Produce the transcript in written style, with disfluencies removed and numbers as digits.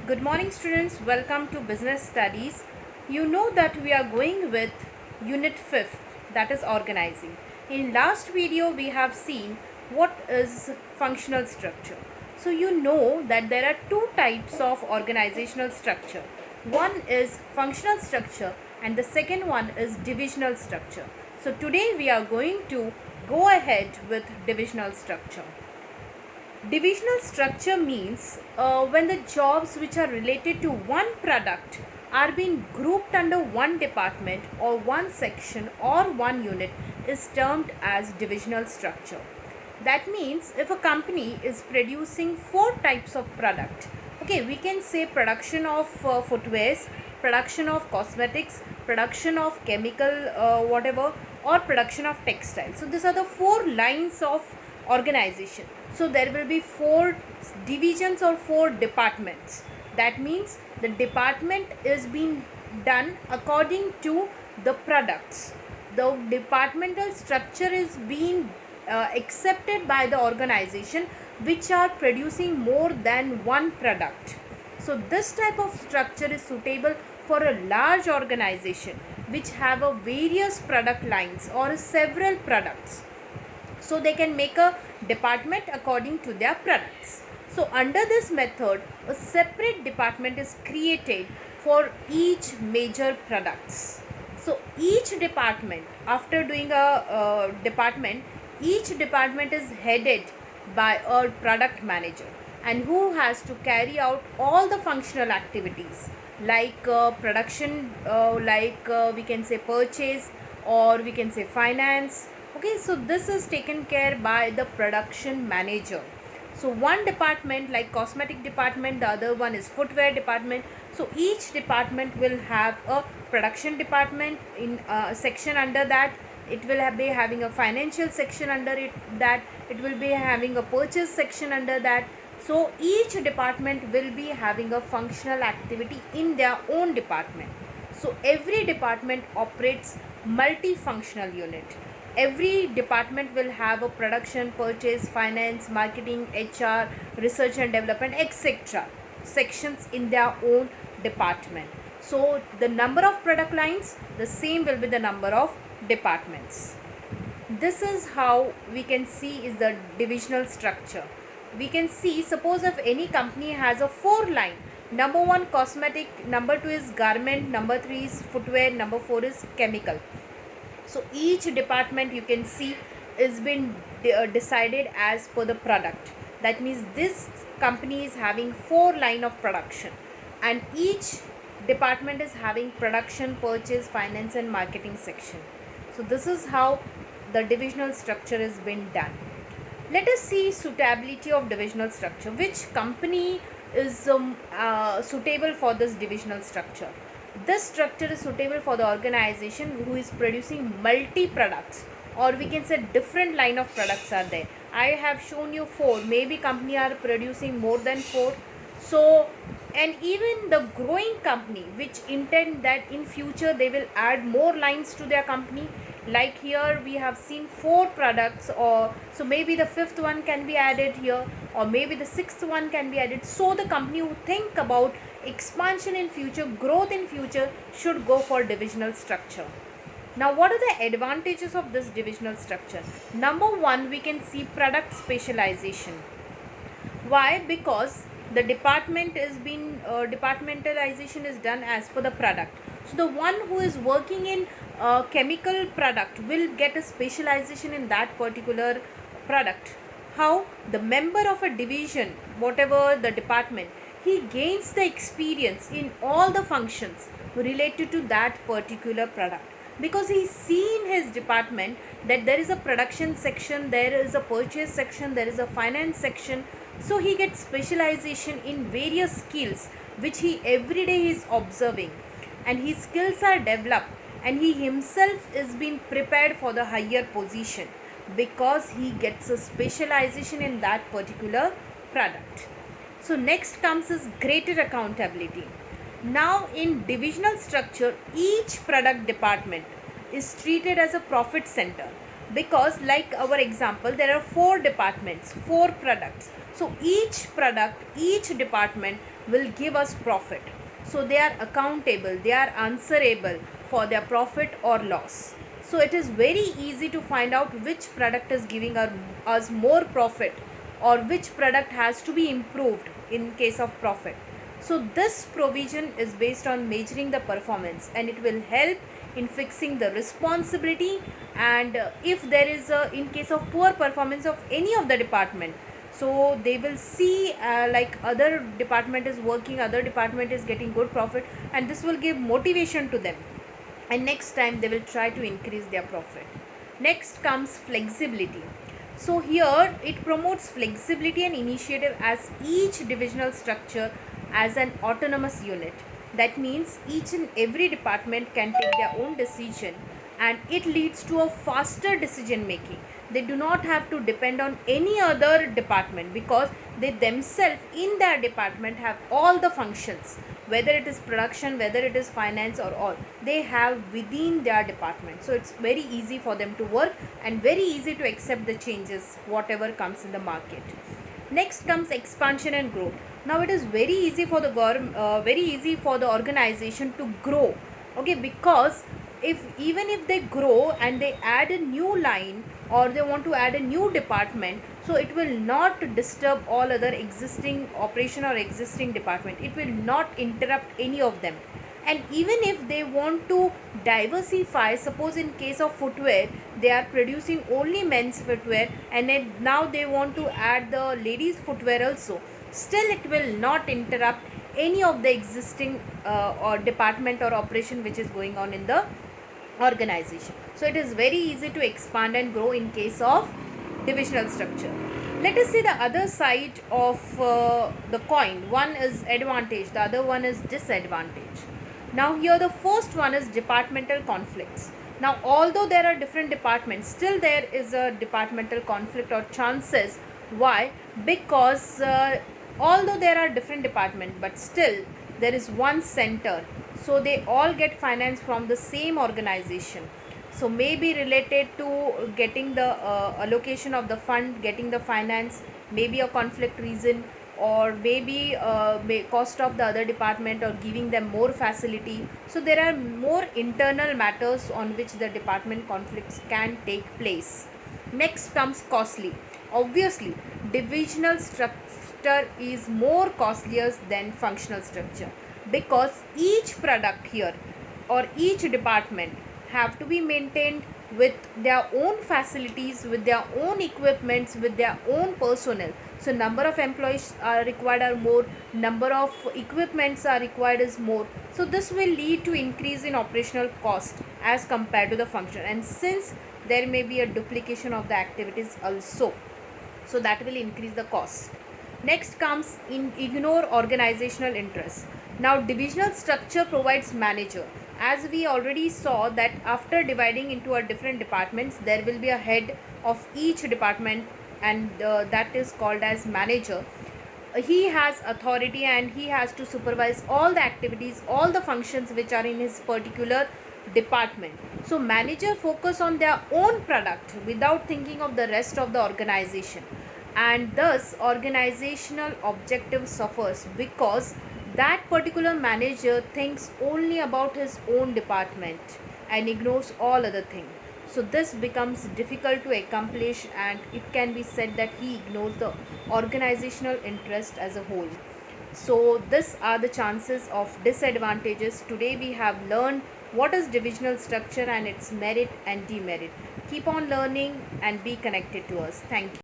Good morning, students. Welcome to Business Studies. You know that we are going with Unit 5th, that is organizing. In last video, we have seen what is functional structure. So you know that there are two types of organizational structure. One is functional structure and the second one is divisional structure. So today we are going to go ahead with divisional structure. Divisional structure means when the jobs which are related to one product are being grouped under one department or one section or one unit is termed as divisional structure. That means if a company is producing four types of product, okay, we can say production of footwears, production of cosmetics, production of chemical whatever, or production of textiles. So these are the four lines of organization. So there will be four divisions or four departments. That means the department is being done according to the products. The departmental structure is being accepted by the organization which are producing more than one product. So this type of structure is suitable for a large organization which have a various product lines or several products. So they can make a department according to their products. So under this method, a separate department is created for each major products. So each department, after doing a department, each department is headed by a product manager and who has to carry out all the functional activities like production, we can say purchase, or we can say finance. Okay, so this is taken care by the production manager. So one department like cosmetic department, the other one is footwear department. So each department will have a production department in a section under that. It will be having a financial section under it, that it will be having a purchase section under that. So each department will be having a functional activity in their own department. So every department operates multifunctional unit. Every department will have a production, purchase, finance, marketing, HR, research and development, etc. sections in their own department. So the number of product lines, the same will be the number of departments. This is how we can see is the divisional structure. We can see, suppose if any company has a four line, number 1 cosmetic, number 2 is garment, number 3 is footwear, number 4 is chemical. So each department you can see is been decided as per the product. That means this company is having four line of production and each department is having production, purchase, finance and marketing section. So this is how the divisional structure is being done. Let us see suitability of divisional structure. Which company is suitable for this divisional structure? This structure is suitable for the organization who is producing multi products, or we can say different line of products are there. I have shown you four, maybe company are producing more than four. So, and even the growing company which intend that in future they will add more lines to their company, like here we have seen four products, or so maybe the fifth one can be added here, or maybe the sixth one can be added. So the company who think about expansion in future, growth in future, should go for divisional structure. Now what are the advantages of this divisional structure? Number one, we can see product specialization. Why? Because the department is being departmentalization is done as per the product. So the one who is working in chemical product will get a specialization in that particular product. How? The member of a division, whatever the department, he gains the experience in all the functions related to that particular product, because he see in his department that there is a production section, there is a purchase section, there is a finance section. So he gets specialization in various skills which he every day is observing, and his skills are developed, and he himself is being prepared for the higher position because he gets a specialization in that particular product. So next comes is greater accountability. Now in divisional structure, each product department is treated as a profit center, because like our example, there are four departments, four products. So each product, each department will give us profit. So they are accountable, they are answerable for their profit or loss. So it is very easy to find out which product is giving us more profit, or which product has to be improved in case of profit. So this provision is based on measuring the performance, and it will help in fixing the responsibility. And if there is in case of poor performance of any of the department, so they will see like other department is working, other department is getting good profit, and this will give motivation to them, and next time they will try to increase their profit. Next comes flexibility. So here it promotes flexibility and initiative as each divisional structure as an autonomous unit. That means each and every department can take their own decision, and it leads to a faster decision making. They do not have to depend on any other department, because they themselves in their department have all the functions, whether it is production, whether it is finance, or all they have within their department. So it's very easy for them to work, and very easy to accept the changes whatever comes in the market. Next comes expansion and growth. Now it is very easy for the very easy for the organization to grow, okay, because even if they grow and they add a new line, or they want to add a new department, so it will not disturb all other existing operation or existing department. It will not interrupt any of them. And even if they want to diversify, suppose in case of footwear, they are producing only men's footwear, and then now they want to add the ladies footwear also, still it will not interrupt any of the existing or department or operation which is going on in the organization. So it is very easy to expand and grow in case of divisional structure. Let us see the other side of the coin. One is advantage, the other one is disadvantage. Now here the first one is departmental conflicts. Now although there are different departments, still there is a departmental conflict or chances. Why? Because although there are different departments, but still there is one center, so they all get finance from the same organization. So maybe related to getting the allocation of the fund, getting the finance, maybe a conflict reason, or maybe cost of the other department, or giving them more facility. So there are more internal matters on which the department conflicts can take place. Next comes costly. Obviously divisional structure is more costlier than functional structure, because each product here or each department have to be maintained with their own facilities, with their own equipments, with their own personnel. So number of employees are required are more, number of equipments are required is more. So this will lead to increase in operational cost as compared to the function, and since there may be a duplication of the activities also, so that will increase the cost. Next comes ignore organizational interests. Now divisional structure provides manager. As we already saw that after dividing into a different departments, there will be a head of each department, and that is called as manager. He has authority, and he has to supervise all the activities, all the functions which are in his particular department. So manager focus on their own product without thinking of the rest of the organization, and thus organizational objective suffers, because that particular manager thinks only about his own department and ignores all other things. So this becomes difficult to accomplish, and it can be said that he ignores the organizational interest as a whole. So these are the chances of disadvantages. Today we have learned what is divisional structure and its merit and demerit. Keep on learning and be connected to us. Thank you.